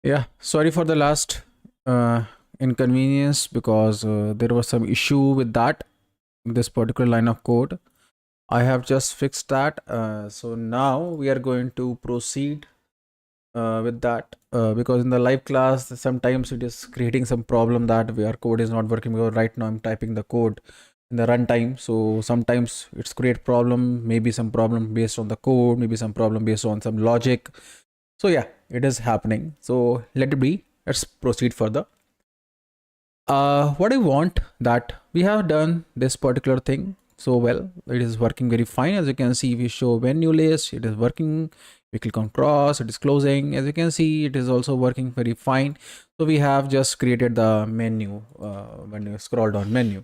Yeah, sorry for the last uh, inconvenience because there was some issue with this particular line of code. I have just fixed that. So now we are going to proceed with that because in the live class sometimes it is creating some problem that our code is not working because right now I'm typing the code in the runtime. So sometimes it's create problem, maybe some problem based on the code, maybe some problem based on some logic. So yeah, it is happening. So let it be. Let's proceed further. What I want that we have done this particular thing so well. It is working very fine. As you can see, we show menu list. It is working. We click on cross. It is closing. As you can see, it is also working very fine. So we have just created the menu when you scroll down menu.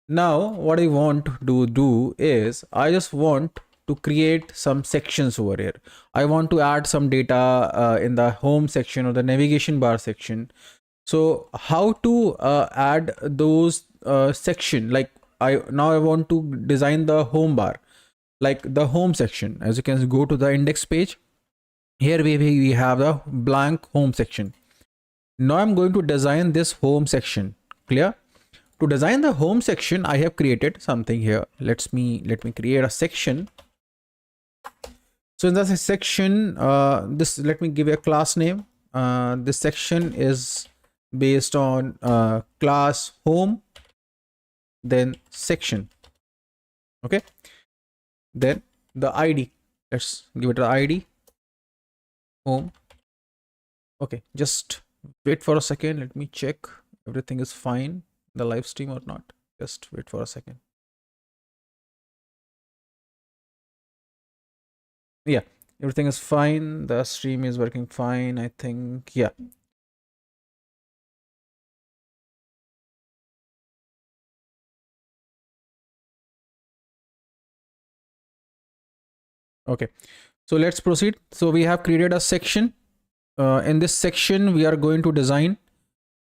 Now, what I want to do is I just want to create some sections over here. I want to add some data in the home section or the navigation bar section. So how to add those section, like I want to design the home bar, like the home section. As you can go to the index page, here we have the blank home section. Now I'm going to design this home section. Clear? To design the home section, I have created something here. Let me create a section. So in this section, let me give a class name. This section is based on class home, then section. Okay. Then the ID. Let's give it an ID. Home. Okay. Just wait for a second. Let me check everything is fine. The live stream or not. Just wait for a second. Yeah, everything is fine. The stream is working fine, I think. Yeah. Okay, so let's proceed. So we have created a section. In this section we are going to design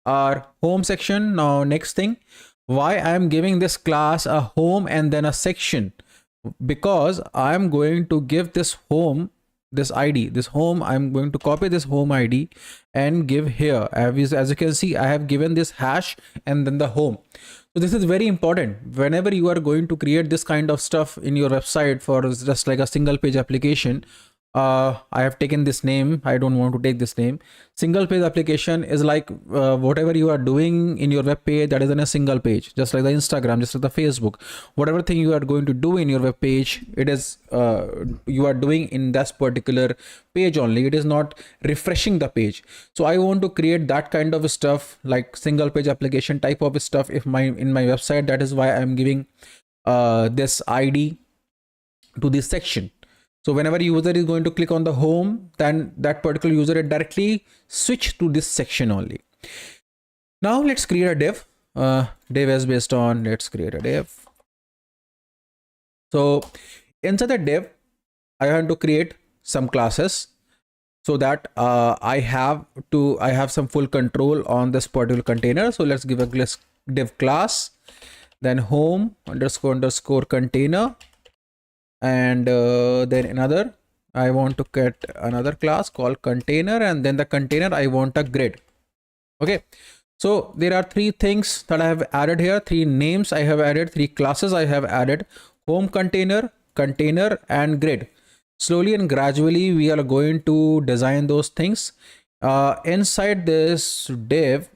our home section. Now next thing, why I am giving this class a home and then a section, because I am going to give this home, this ID, this home. I'm going to copy this home ID and give here. As you can see, I have given this hash and then the home. So this is very important whenever you are going to create this kind of stuff in your website for just like a single page application. I have taken this name. I don't want to take this name. Single page application is like whatever you are doing in your web page, that is in a single page, just like the Instagram, just like the Facebook. Whatever thing you are going to do in your web page, it is you are doing in that particular page only. It is not refreshing the page. So I want to create that kind of stuff, like single page application type of stuff if in my website. That is why I'm giving this ID to this section. So whenever user is going to click on the home, then that particular user will directly switch to this section only. Now let's create a div. Div is based on, let's create a div. So inside the div, I want to create some classes so that I have some full control on this particular container. So let's give a div class, then home underscore container, and then another, I want to get another class called container, and then the container I want a grid. Okay, so there are three things that I have added here, three names I have added, three classes I have added: home container, container, and grid. Slowly and gradually we are going to design those things. Inside this div,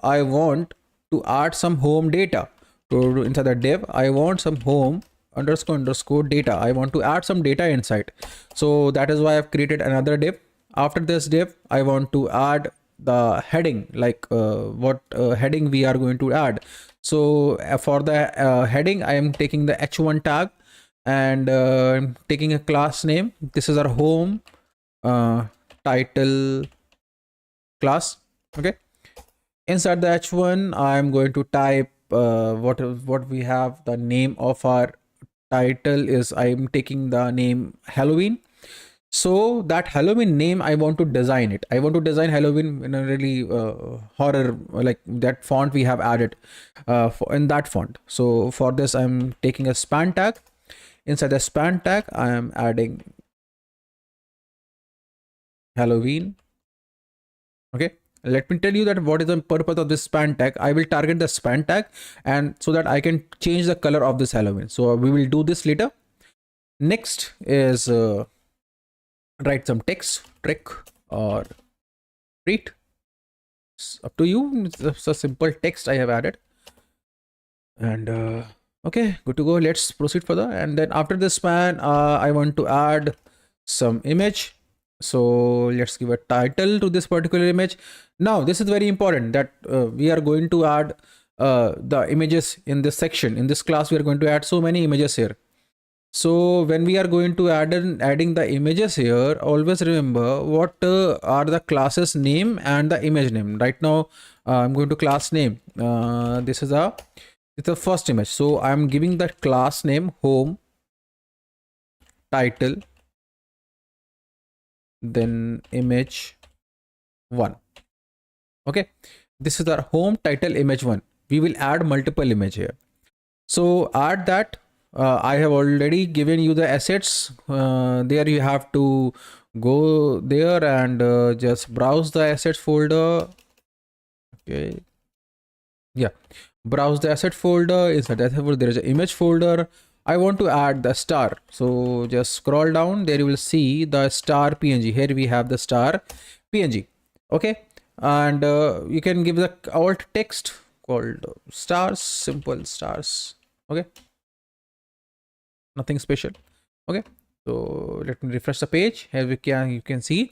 I want to add some home data. So inside the div, I want some home underscore data. I want to add some data inside. So that is why I've created another div. After this div, I want to add the heading, like what heading we are going to add. So for the heading, I am taking the h1 tag and I'm taking a class name. This is our home title class. Okay, inside the h1, I'm going to type what we have. The name of our title is, I'm taking the name Halloween. So that Halloween name, I want to design it. I want to design Halloween in a really horror, like that font we have added in that font. So for this, I'm taking a span tag. Inside the span tag, I am adding Halloween. Okay, let me tell you that what is the purpose of this span tag. I will target the span tag, and so that I can change the color of this element. So we will do this later. Next is write some text, trick or treat. It's up to you. It's a simple text I have added. And okay, good to go. Let's proceed further. And then after this span, I want to add some image. So let's give a title to this particular image. Now this is very important that we are going to add the images in this section. In this class, we are going to add so many images here. So when we are going to adding the images here, always remember what are the classes name and the image name. Right now, I'm going to class name. This is it's the first image. So I'm giving that class name home, title, then image 1. Okay, this is our home, title, image 1. We will add multiple image here. So add that. I have already given you the assets. There you have to go there and just browse the assets folder. Okay, yeah, browse the asset folder. Inside that folder there is an image folder. I want to add the star, so just scroll down. There you will see the star png. Here we have the star png. Okay, and you can give the alt text called stars, simple stars. Okay, nothing special. Okay, so let me refresh the page. Here you can see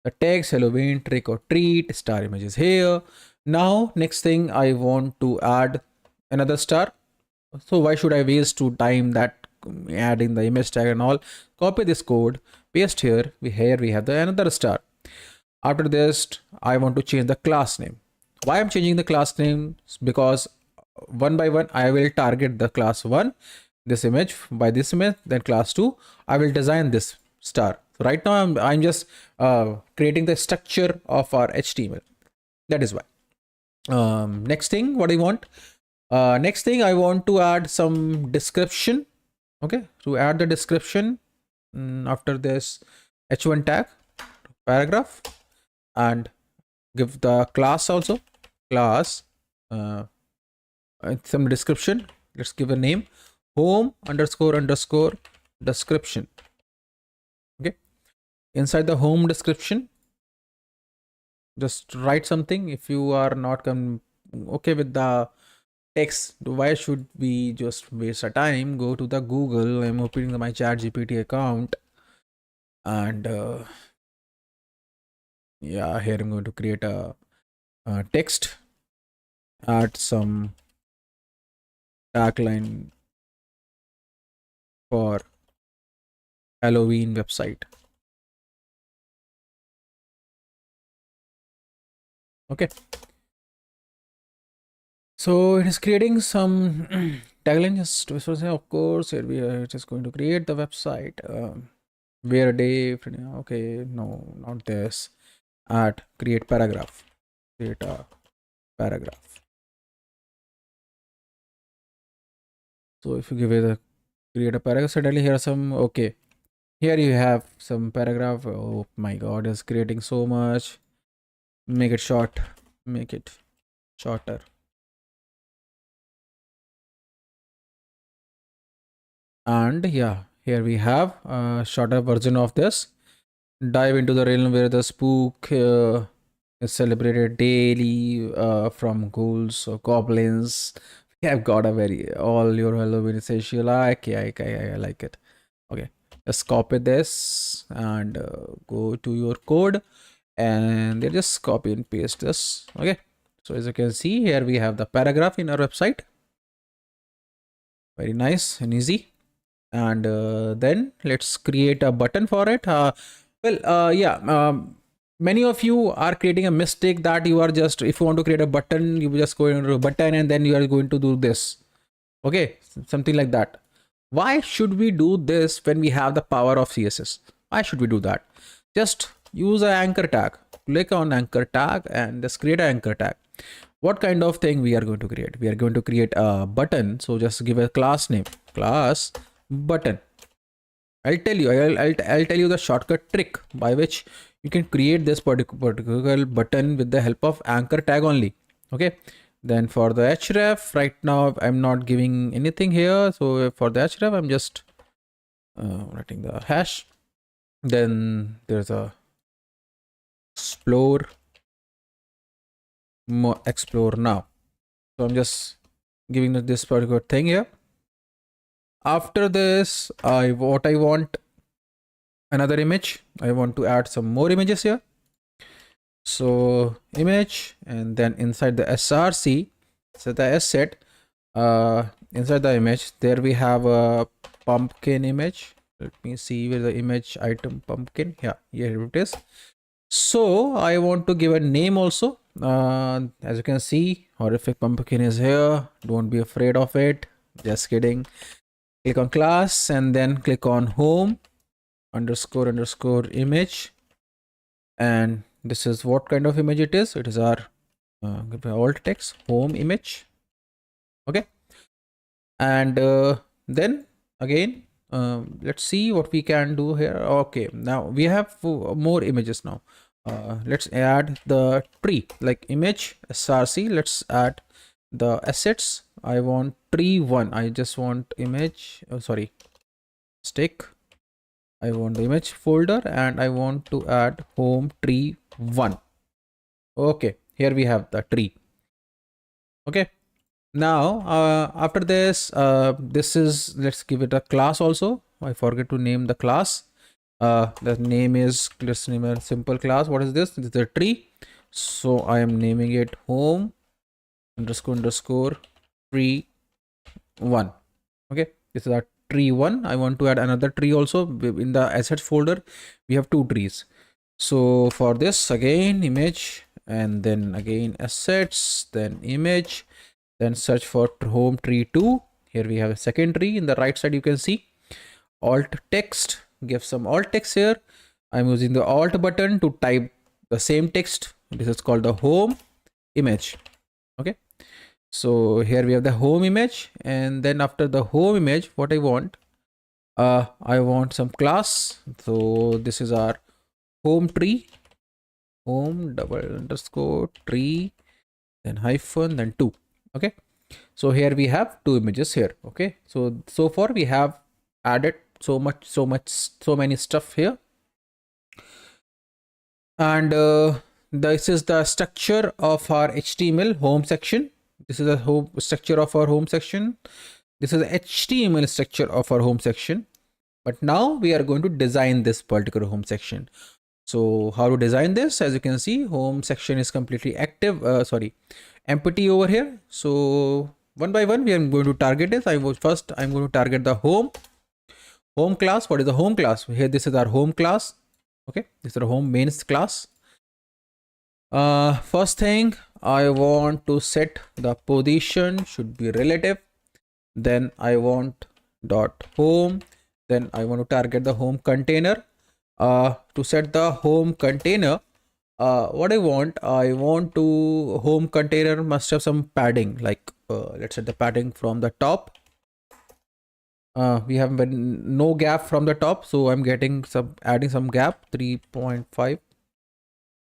the text Halloween, trick or treat, star images here. Now next thing, I want to add another star. So why should I waste time that adding the image tag and all? Copy this code, paste here. Here we have the another star. After this, I want to change the class name. Why I'm changing the class name? Because one by one I will target the class 1, this image, by this image, then class 2 I will design this star. So right now I'm just creating the structure of our HTML. That is why. Next thing, what I want, next thing I want to add some description. Okay, to add the description, after this h1 tag, paragraph, and give the class also, class, some description. Let's give a name, home underscore underscore description. Okay, inside the home description, just write something. If you are not okay with the text, why should we just waste our time? Go to the Google. I'm opening my ChatGPT account, and yeah, here I'm going to create a text, add some tagline for Halloween website. Okay, so it is creating some tagline. Just of course, here we are just going to create the website. Where day, okay, no, not this. Add create paragraph, create a paragraph. So if you give it a create a paragraph, suddenly here are some, okay, here you have some paragraph. Oh my god, it's creating so much. Make it short, make it shorter. And yeah, here we have a shorter version of this. Dive into the realm where the spook is celebrated daily, from ghouls or goblins. We have got a very all your Halloween essential. I like it. Okay, let's copy this and go to your code, and then just copy and paste this. Okay, so as you can see here, we have the paragraph in our website. Very nice and easy. And then let's create a button for it. Many of you are creating a mistake that you are just, if you want to create a button, you just go into a button and then you are going to do this. Okay, something like that. Why should we do this when we have the power of CSS? Why should we do that? Just use an anchor tag. Click on anchor tag and just create an anchor tag. What kind of thing we are going to create? We are going to create a button. So just give a class name, class button. I'll tell you, I'll tell you the shortcut trick by which you can create this particular button with the help of anchor tag only. Okay, then for the href, right now I'm not giving anything here, so for the href I'm just writing the hash. Then there's a explore explore now, so I'm just giving this particular thing here. After this, I want another image. I want to add some more images here. So image, and then inside the src, so the asset, inside the image, there we have a pumpkin image. Let me see where the image item pumpkin. Yeah, here it is. So I want to give a name also. As you can see, horrific pumpkin is here. Don't be afraid of it. Just kidding. Click on class and then click on home underscore underscore image. And this is what kind of image it is. It is our alt text home image. Okay. And then again, let's see what we can do here. Okay, now we have more images now. Let's add the tree, like image src. Let's add the assets. I want tree 1. I just want image, sorry, stick. I want the image folder and I want to add home tree 1. Okay, here we have the tree. Okay, now after this, this is, let's give it a class also. I forget to name the class. The name is, let's name a simple class. What is this? This is a tree, so I am naming it home underscore underscore tree 1. Okay, this is our tree 1. I want to add another tree also. In the assets folder we have 2 trees, so for this, again image, and then again assets, then image, then search for home tree 2. Here we have a second tree. In the right side you can see alt text. Give some alt text here. I'm using the alt button to type the same text. This is called the home image. Okay, so here we have the home image, and then after the home image, what I want some class. So this is our home tree, home double underscore tree, then hyphen, then 2. Okay, so here we have 2 images here. Okay, so far we have added so many stuff here. And this is the structure of our HTML home section. This is the home structure of our home section. This is the HTML structure of our home section. But now we are going to design this particular home section. So how to design this? As you can see, home section is completely active, empty over here. So one by one we are going to target this. I'm going to target the home class. What is the home class? Here, this is our home class. Okay, this is our home mains class. First thing, I want to set the position should be relative. Then I want dot home. Then I want to target the home container. To set the home container, what I want to home container must have some padding, like let's set the padding from the top. We have no gap from the top, so I'm adding some gap, 3.5.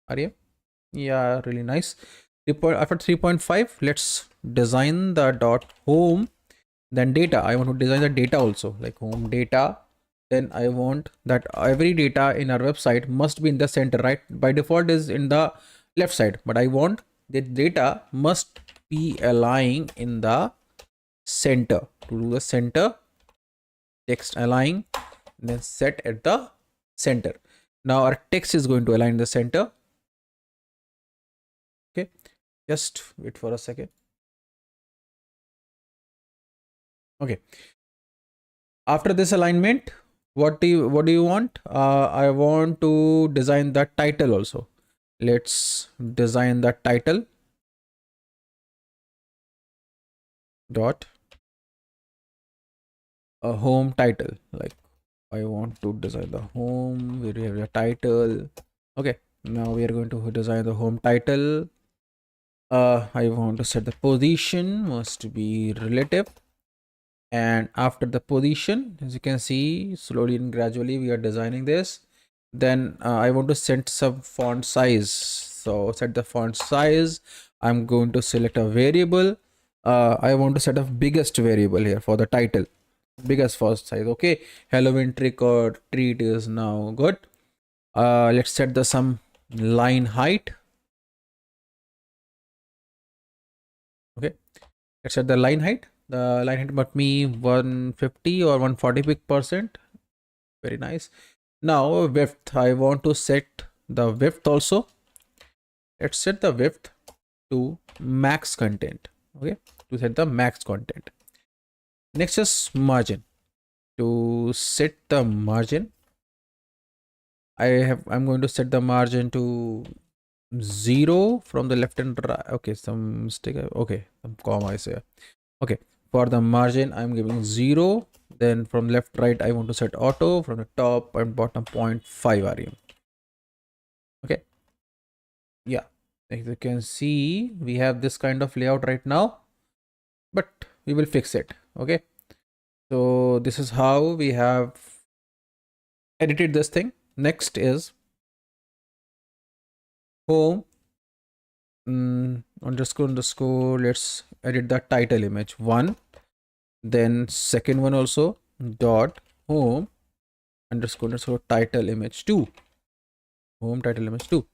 Are you? Yeah, really nice. After 3.5, let's design the dot home, then data. I want to design the data also, like home data. Then I want that every data in our website must be in the center, right? By default is in the left side, but I want the data must be aligned in the center. To do the center, text align, then set at the center. Now our text is going to align in the center. Okay, just wait for a second. Okay, after this alignment, what do you want? I want to design the title also. Let's design the title dot a home title. Like I want to design the home, we have the title. Okay, now we are going to design the home title. I want to set the position must be relative. And after the position, as you can see, slowly and gradually we are designing this. Then I want to set some font size. So set the font size. I'm going to select a variable. I want to set a biggest variable here for the title. Biggest font size. Okay. Halloween trick or treat is now good. Let's set the some line height. Okay. Let's set the line height. The line height must be 150 or 140%. Very nice. Now width. I want to set the width also. Let's set the width to max content. Okay, to set the max content. Next is margin. To set the margin, I'm going to set the margin to 0 from the left and right. Okay, some mistake. Okay, some comma is here. Okay, for the margin I'm giving 0. Then from left right I want to set auto. From the top and bottom 0.5 rem. Okay, yeah, as you can see we have this kind of layout right now, but we will fix it. Okay, so this is how we have edited this thing. Next is home underscore. Let's edit the title image 1. Then second one also dot home underscore title image 2. Home title image 2.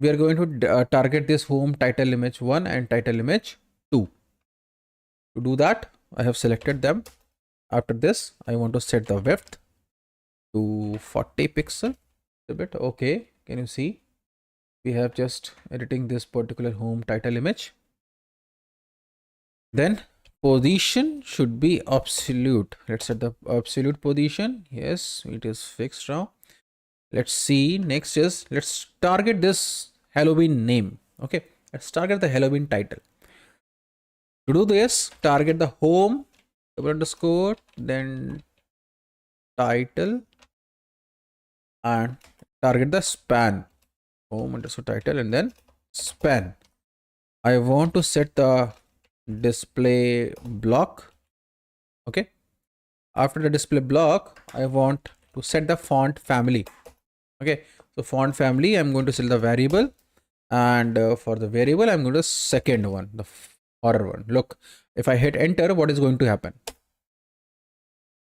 We are going to target this home title image 1 and title image 2. To do that, I have selected them. After this, I want to set the width to 40 pixel. A bit okay. Can you see? We have just editing this particular home title image. Then position should be absolute. Let's set the absolute position. Yes, it is fixed now. Let's see. Next is let's target this Halloween name. Okay, let's target the Halloween title. To do this, target the home underscore, then title, and target the span. Home underscore title and then span. I want to set the display block. Okay, after the display block I want to set the font family. Okay, so font family I'm going to select the variable, and for the variable I'm going to second one, the horror one. Look, if I hit enter, what is going to happen?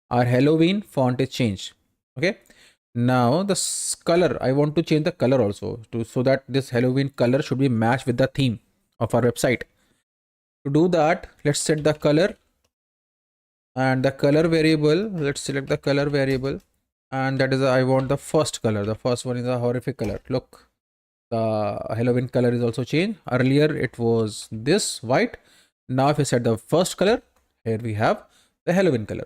Our Halloween font is changed. Okay, now the color, I want to change the color also so that this Halloween color should be matched with the theme of our website. To do that, let's set the color, and the color variable, let's select the color variable, and that is I want the first color. The first one is a horrific color. Look, the Halloween color is also changed. Earlier it was this white. Now if I set the first color, here we have the Halloween color.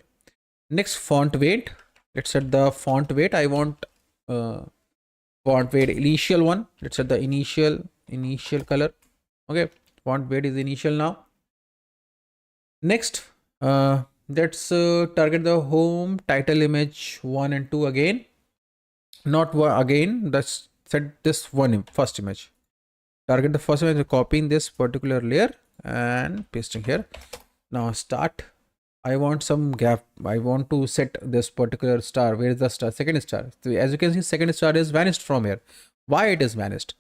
Next, font weight. Let's set the font weight. I want font weight initial one. Let's set the initial color. Okay, font weight is initial now. Next, let's target the home title image 1 and 2 again. Not one again. Let's set this one first image. Target the first image, copying this particular layer and pasting here. Now start. I want some gap. I want to set this particular star. Where is the star? Second star. So as you can see, second star is vanished from here. Why it is vanished?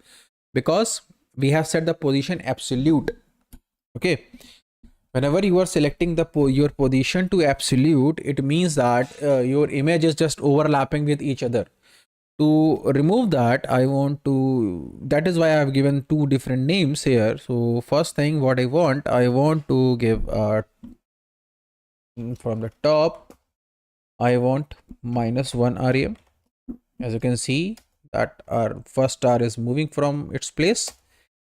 Because we have set the position absolute. Okay. Whenever you are selecting the your position to absolute, it means that your image is just overlapping with each other. To remove that, that is why I have given two different names here. So first thing, what I want to give from the top, I want -1 rem. As you can see that our first star is moving from its place.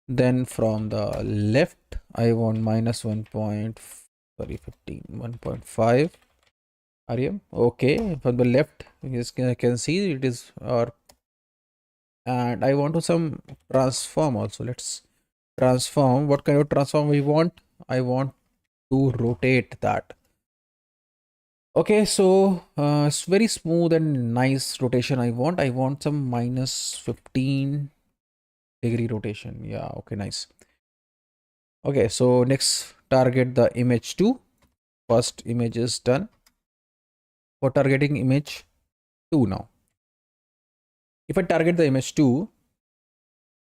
Then from the left I want -1.5 rem. Okay, from the left you can see it is our, and I want to some transform also. Let's transform. What kind of transform we want? I want to rotate that. Okay, so it's very smooth and nice rotation. I want some -15-degree rotation. Yeah, okay, nice. Okay, so next target the image 2. First image is done. For targeting image 2 now. If I target the image 2,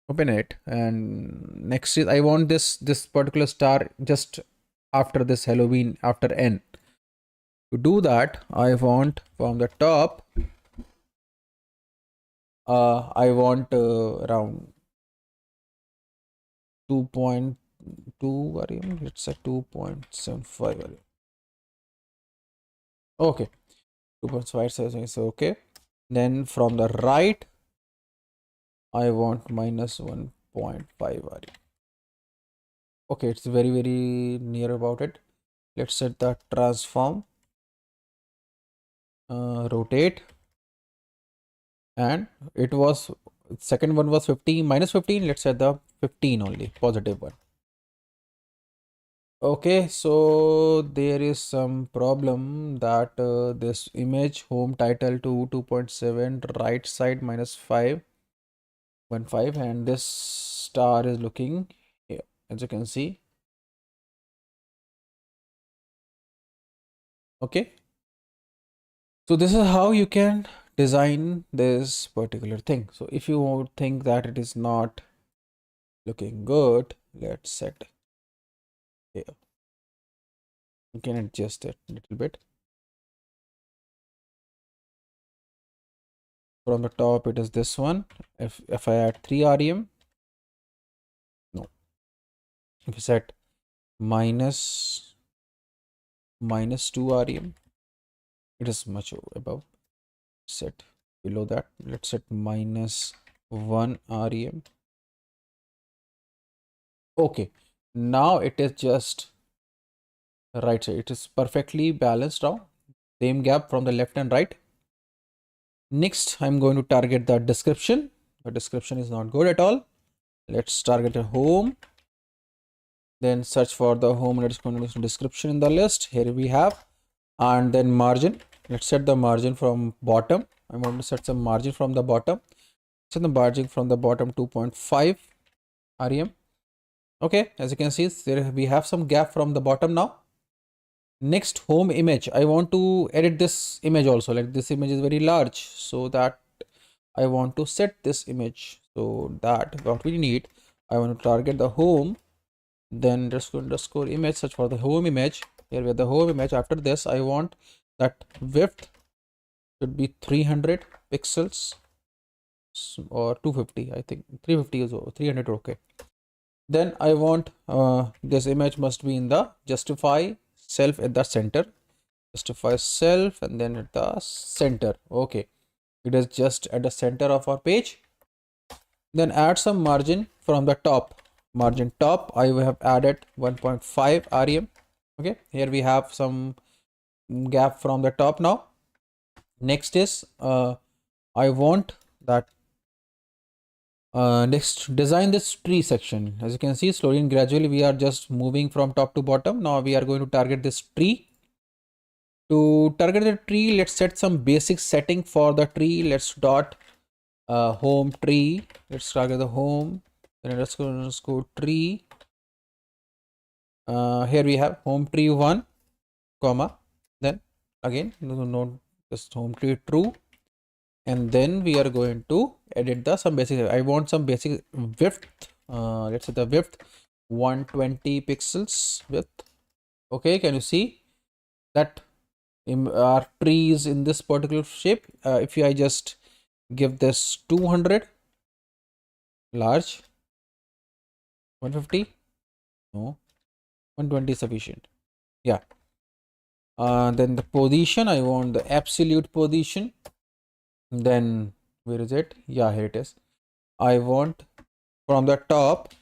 open it, and next is I want this particular star just after this Halloween, after N. To do that, I want from the top, I want around 2.2 variable. Let's say 2.75 variable. Okay, 2.5 is okay. Then from the right, I want minus 1.5 variable. Okay, it's very near about it. Let's set the transform, rotate, and it was second one was 15 minus 15. Let's set the 15 only, positive one. Okay, so there is some problem that this image home title to 2.7 right side minus 5.15, and this star is looking here, as you can see. Okay, so this is how you can design this particular thing. So if you think that it is not looking good, let's set here. You can adjust it a little bit. From the top, it is this one. If I add 3 rem, no. If you set minus 2 rem, it is much above. Set below that, let's set minus 1 rem. Okay, now it is just right side. It is perfectly balanced now. Same gap from the left and right. Next, I'm going to target the description. The description is not good at all. Let's target a home. Then search for the home description in the list. Here we have, and then margin. Let's set the margin from bottom. I want to set some margin from the bottom. Set the margin from the bottom 2.5 rem. Okay, as you can see, there we have some gap from the bottom now. Next, home image. I want to edit this image also. Like this image is very large, so that I want to set this image. So that what we need, I want to target the home. Then underscore image, search for the home image. Here we have the home image. After this, I want that width should be 300 pixels or 250. I think 350 is 300. Okay. Then I want this image must be in the justify self at the center. Justify self and then at the center. Okay, it is just at the center of our page. Then add some margin from the top. Margin top, I have added 1.5 rem. Okay, here we have some gap from the top now. Next is I want that next design this tree section. As you can see, slowly and gradually we are just moving from top to bottom. Now we are going to target this tree. To target the tree, let's set some basic setting for the tree. Let's dot home tree. Let's target the home. Then let's go tree. Here we have home tree 1, comma. Then again, note this home tree true. And then we are going to edit the some basic. I want some basic width. Let's say the width 120 pixels width. Okay, can you see that our tree is in this particular shape? If I just give this 200 large, 150, no, 120 is sufficient. Yeah. Then the position, I want the absolute position. Then where is it? Yeah, here it is. I want from the top,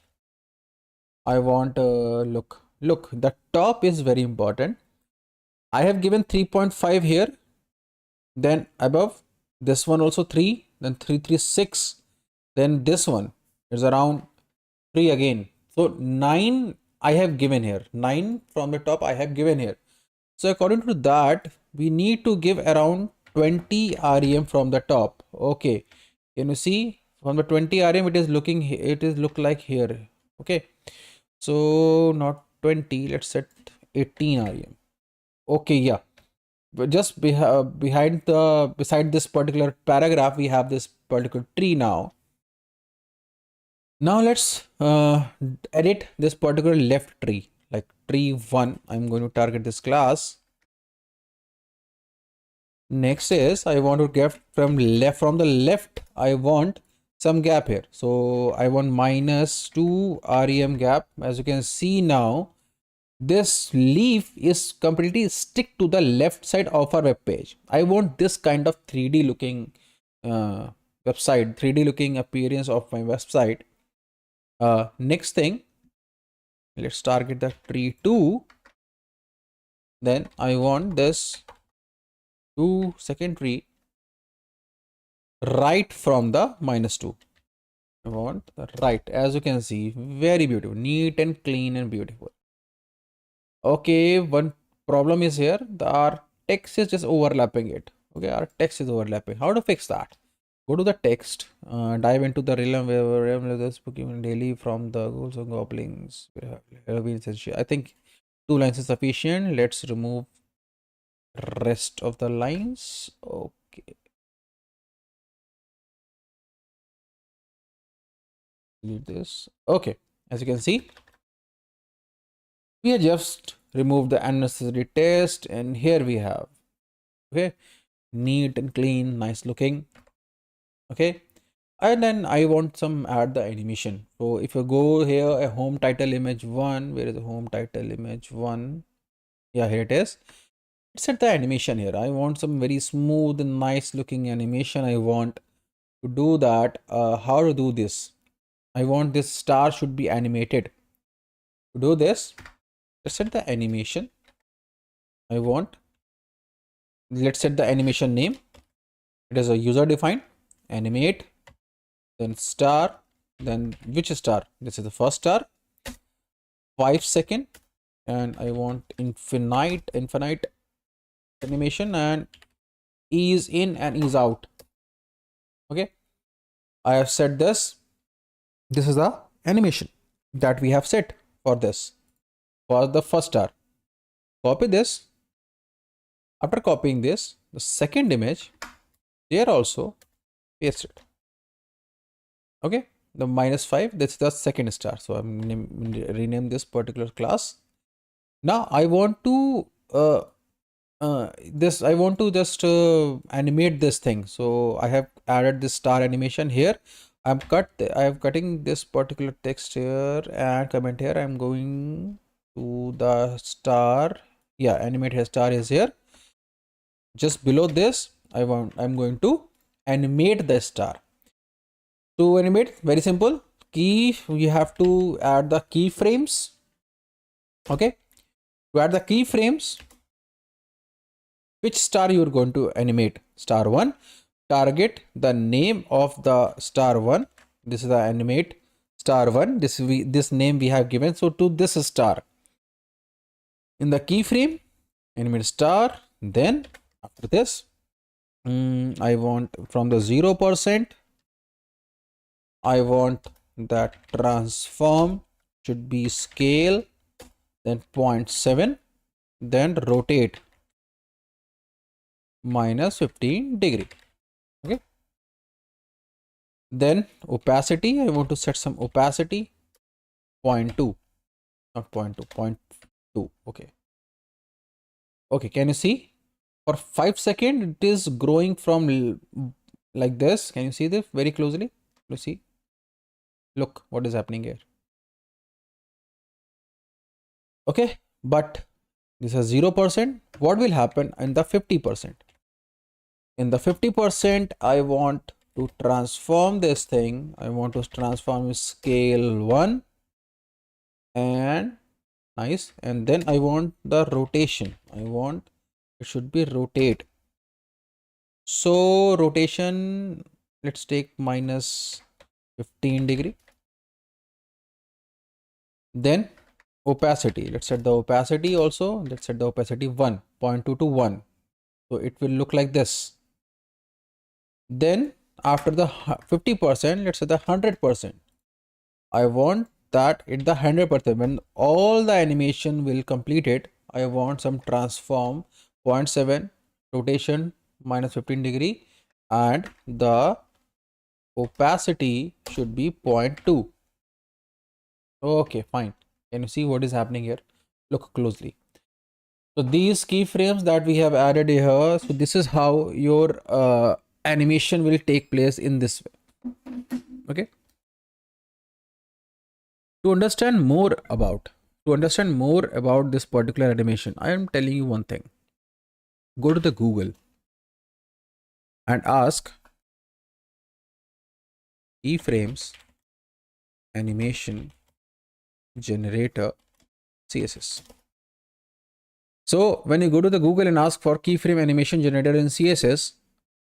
I want look the top is very important. I have given 3.5 here, then above this one also 3, then 336, then this one is around 3 again. So 9 I have given here, 9 from the top I have given here. So according to that, we need to give around 20 rem from the top. Okay, can you see from the 20 rem it is look like here. Okay, so not 20, let's set 18 rem. Okay, yeah, but just beside this particular paragraph we have this particular tree now. Now let's edit this particular left tree, like tree 1. I'm going to target this class. Next is I want to get from the left, I want some gap here. So I want -2 rem gap. As you can see now, this leaf is completely stick to the left side of our web page. I want this kind of 3D looking website, 3D looking appearance of my website. Next thing, let's target the tree 2. Then I want this 2nd tree right from the -2. I want the right. As you can see, very beautiful, neat and clean and beautiful. Okay, one problem is here, our text is just overlapping it. Okay, our text is overlapping. How to fix that? Go to the text, dive into the realm where this daily from the ghouls and goblins. I think 2 lines is sufficient. Let's remove rest of the lines. Okay, delete this. Okay, as you can see, we have just removed the unnecessary text, and here we have, okay, neat and clean, nice looking. Okay, and then I want some add the animation. So if you go here, a home title image 1, where is the home title image 1? Yeah, here it is. Set the animation here. I want some very smooth and nice looking animation. I want to do that. How to do this? I want this star should be animated. To do this, let's set the animation. I want, let's set the animation name. It is a user defined animate, then star, then which star? This is the first star, 5 second, and I want infinite animation, and ease in and ease out. Okay, I have set this. This is the animation that we have set for this, for the first star. Copy this. After copying this, the second image, there also paste it. Okay, the -5, that's the second star. So I'm rename this particular class. Now I want to I want to just animate this thing. So I have added this star animation here. I am cutting this particular text here and comment here. I'm going to the star. Yeah, animate here, star is here. Just below this, I'm going to animate the star. To animate, very simple. Key, you have to add the keyframes. Okay, to add the keyframes, which star you are going to animate? Star 1. Target the name of the star 1. This is the animate star 1. This name we have given. So to this star, in the keyframe, animate star. Then after this, I want from the 0%, I want that transform should be scale, then 0.7, then rotate -15 degree. Okay, then opacity, I want to set some opacity 0.2, not 0.2, 0.2. Okay, can you see? For 5 seconds it is growing from like this. Can you see this very closely? You see, look what is happening here. Okay, but this is 0%. What will happen in the 50%? In the 50%, I want to transform this thing. I want to transform scale 1 and nice, and then I want the rotation. I want it should be rotate. So rotation, let's take -15 degree. Then opacity, let's set the opacity also. Let's set the opacity 1.2 to 1. So it will look like this. Then after the 50%, let's say the 100%. I want that in the 100%, when all the animation will complete it, I want some transform 0.7, rotation -15 degree, and the opacity should be 0.2. Okay, fine. Can you see what is happening here? Look closely. So these keyframes that we have added here, so this is how your animation will take place in this way. Okay. To understand more about this particular animation, I am telling you one thing. Go to the Google and ask keyframes animation generator CSS. So when you go to the Google and ask for keyframe animation generator in CSS,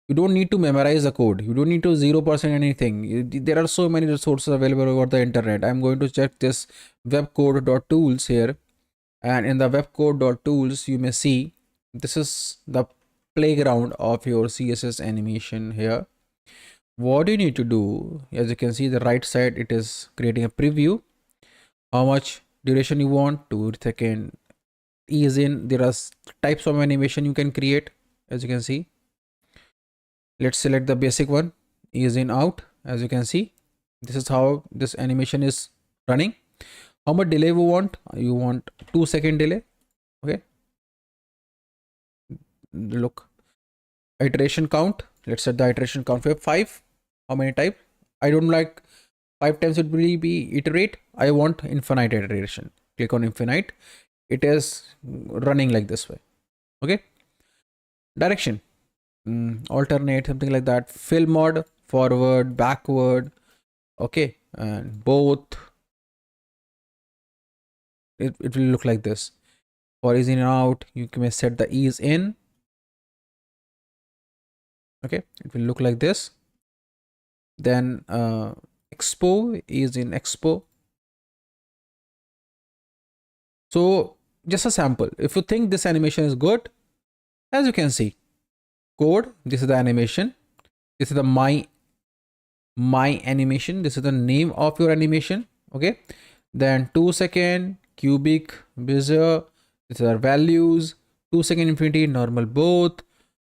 you don't need to memorize the code. You don't need to 0% anything. There are so many resources available over the internet. I'm going to check this webcode.tools here. And in the webcode.tools, you may see this is the playground of your CSS animation here. What you need to do, as you can see the right side, it is creating a preview. How much duration you want, 2 seconds, ease in. There are types of animation you can create, as you can see. Let's select the basic one, ease in out. As you can see, this is how this animation is running. How much delay we want? You want 2 second delay. Okay. Look, iteration count. Let's set the iteration count for 5. How many type? I don't like 5 times it will be iterate. I want infinite iteration. Click on infinite. It is running like this way. Okay. Direction, alternate, something like that. Fill mode, forward, backward. Okay. And both, it will look like this. For ease in and out, you can set the ease in. Okay, it will look like this. Then expo is in expo. So just a sample. If you think this animation is good, as you can see, code, this is the animation, this is the my animation, this is the name of your animation. Okay, then 2 second cubic bezier, these are values, 2 second infinity, normal both,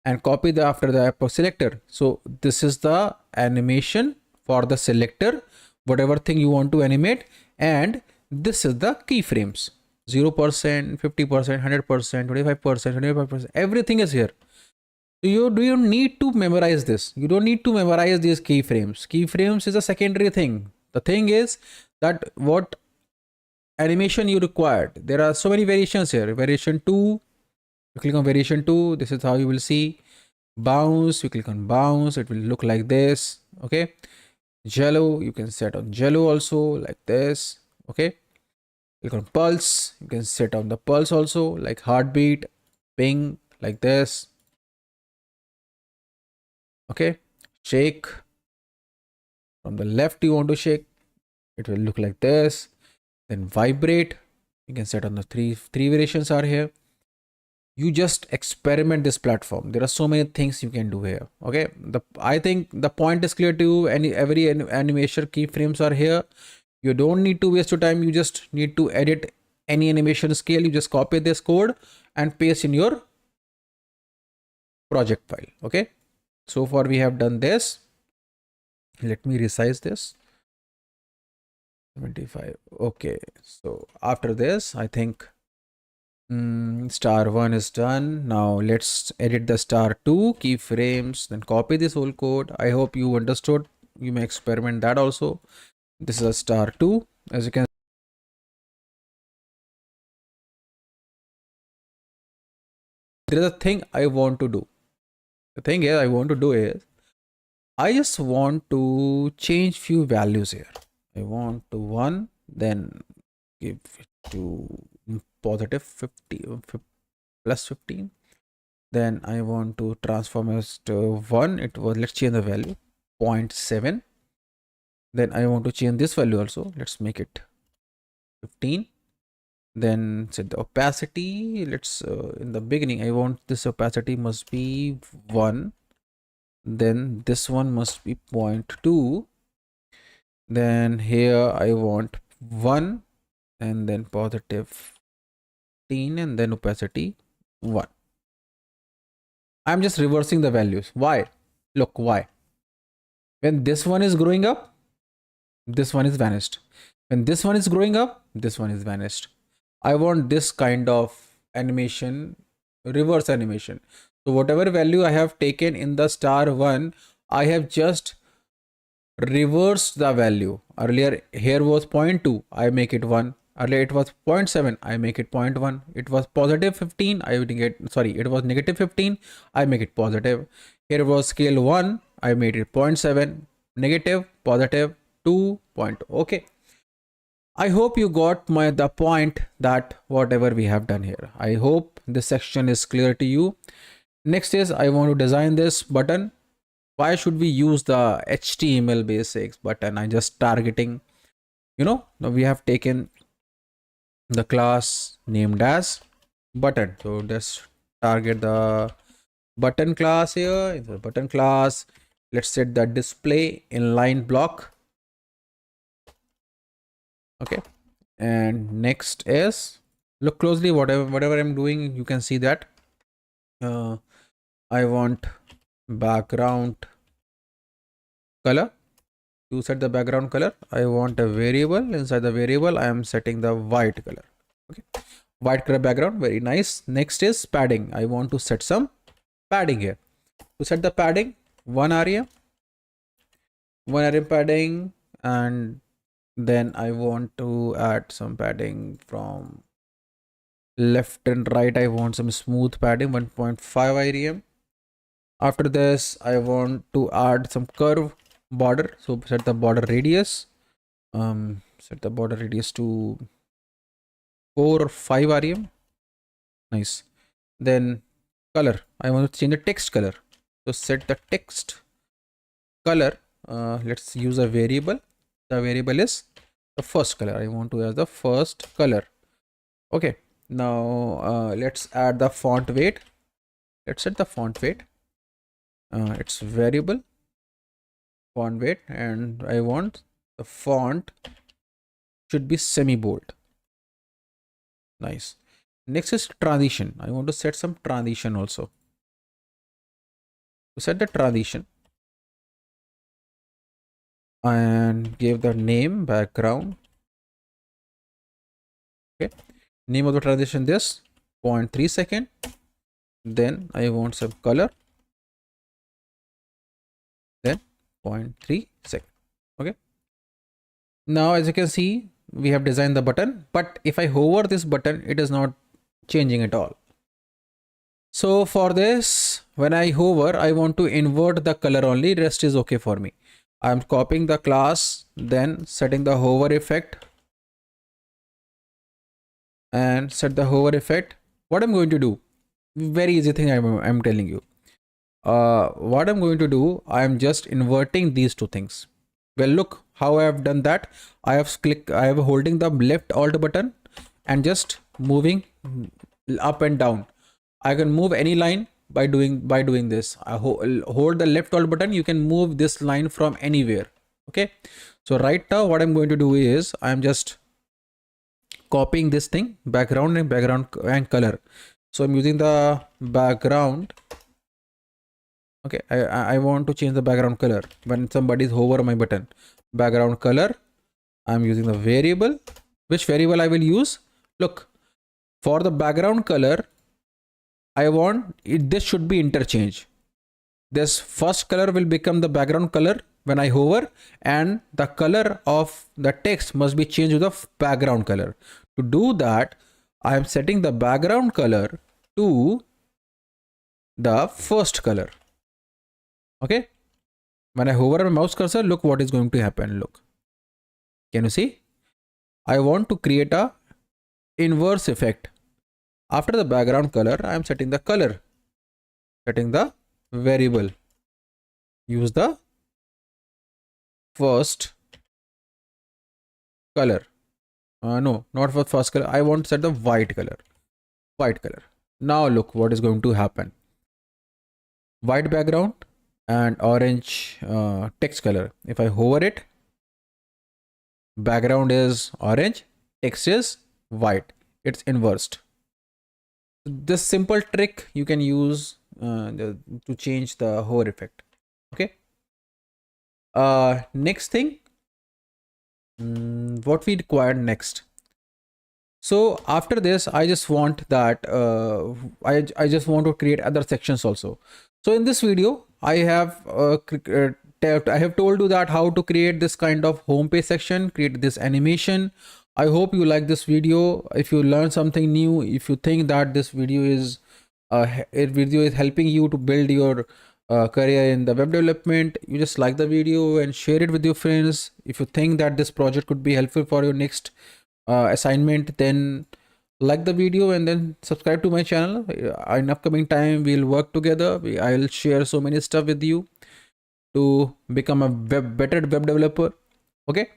and copy the after the epoch selector. So this is the animation for the selector, whatever thing you want to animate, and this is the keyframes. 0%, 50%, 100%, 25%, 25%, everything is here. So you need to memorize this. You don't need to memorize these keyframes. Keyframes is a secondary thing. The thing is that what animation you required. There are so many variations here. Variation 2, you click on variation 2. This is how you will see. Bounce, you click on bounce. It will look like this. Okay. Jello, you can set on jello also like this. Okay. Click on pulse, you can set on the pulse also, like heartbeat, ping, like this. Okay, shake. From the left you want to shake, it will look like this. Then vibrate, you can set on the three variations are here. You just experiment this platform. There are so many things you can do here. Okay, I think the point is clear to you. Every animation keyframes are here. You don't need to waste your time. You just need to edit any animation scale. You just copy this code and paste in your project file. Okay, so far we have done this. Let me resize this. 75. Okay, so after this I think star 1 is done. Now let's edit the star 2 keyframes, then copy this whole code. I hope you understood. You may experiment that also. This is a star 2. As you can, there is a thing I want to do. The thing is I want to do is I just want to change few values here. I want to 1, then give it to positive 50, plus 15. Then I want to transform as to 1. It was, let's change the value 0.7. Then I want to change this value also. Let's make it 15. Then set the opacity. Let's in the beginning I want this opacity must be 1. Then this one must be 0.2. Then here I want 1 and then positive 15 and then opacity 1. I'm just reversing the values. Why? Look, why? When this one is growing up, this one is vanished. When this one is growing up, this one is vanished. I want this kind of animation, reverse animation. So whatever value I have taken in the star one, I have just reversed the value. Earlier here was 0.2, I make it 1. Earlier it was 0.7, I make it 0.1. It was positive 15, I would get, sorry, it was negative 15, I make it positive. Here was scale 1, I made it 0.7, negative, positive, 2 point. Okay. I hope you got the point that whatever we have done here. I hope this section is clear to you. Next is I want to design this button. Why should we use the HTML basics button? I'm just targeting, now we have taken the class named as button. So just target the button class here. In the button class, let's set the display inline block. Okay. And next is, look closely, whatever I'm doing, you can see that I want background color. To set the background color, I want a variable. Inside the variable, I am setting the white color. Okay, white color background, very nice. Next is padding. I want to set some padding here. To set the padding, 1 rem padding, and then I want to add some padding from left and right. I want some smooth padding, 1.5 rem. After this, I want to add some curve border. So set the border radius. Set the border radius to 4 or 5 rem. Nice. Then color. I want to change the text color. So set the text color. Let's use a variable. The variable is the first color. I want to have the first color. Okay. Now let's add the font weight. Let's set the font weight. It's variable font weight, and I want the font should be semi bold. Nice. Next is transition. I want to set some transition also. To set the transition, and give the name background. Okay, name of the transition this 0.3 second. Then I want some color, then 0.3 second. Okay, now as you can see, we have designed the button, but if I hover this button, it is not changing at all. So for this, when I hover, I want to invert the color only, rest is okay for me. I'm copying the class, then setting the hover effect, and set the hover effect. What I'm going to do, very easy thing I'm telling you. What I'm going to do, I'm just inverting these two things. Well, look how I have done that. I have holding the left alt button and just moving up and down. I can move any line by doing this. I hold the left alt button, you can move this line from anywhere. Okay, so right now what I'm going to do is I'm just copying this thing, background and color. So I'm using the background. Okay, I want to change the background color when somebody is hover my button. Background color, I'm using the variable. Which variable I will use? Look, for the background color, I want this should be interchange. This first color will become the background color when I hover, and the color of the text must be changed to the background color. To do that, I am setting the background color to the first color. Okay, when I hover my mouse cursor, look what is going to happen. Look, can you see? I want to create a inverse effect. After the background color, I am setting the color, setting the variable, use the first color. No, not for first color. I want to set the white color. Now look what is going to happen. White background and orange text color. If I hover it, background is orange, text is white. It's inversed. This simple trick you can use to change the hover effect. Okay. Next thing, what we require next. So after this, I just want that I just want to create other sections also. So in this video, I have I have told you that how to create this kind of homepage section, create this animation. I hope you like this video. If you learn something new, if you think that this video is helping you to build your career in the web development, you just like the video and share it with your friends. If you think that this project could be helpful for your next assignment, then like the video and then subscribe to my channel. In upcoming time, we'll work together. I'll share so many stuff with you to become a better web developer. Okay,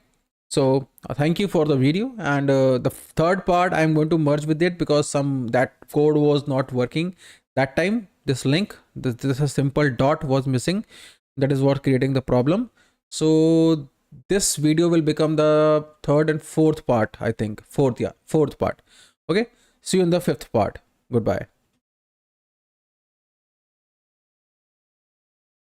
so thank you for the video, and the third part I'm going to merge with it because that code was not working that time. This link, this a simple dot was missing. That is what creating the problem. So this video will become the third and fourth part, I think. Fourth part. Okay, see you in the fifth part. Goodbye.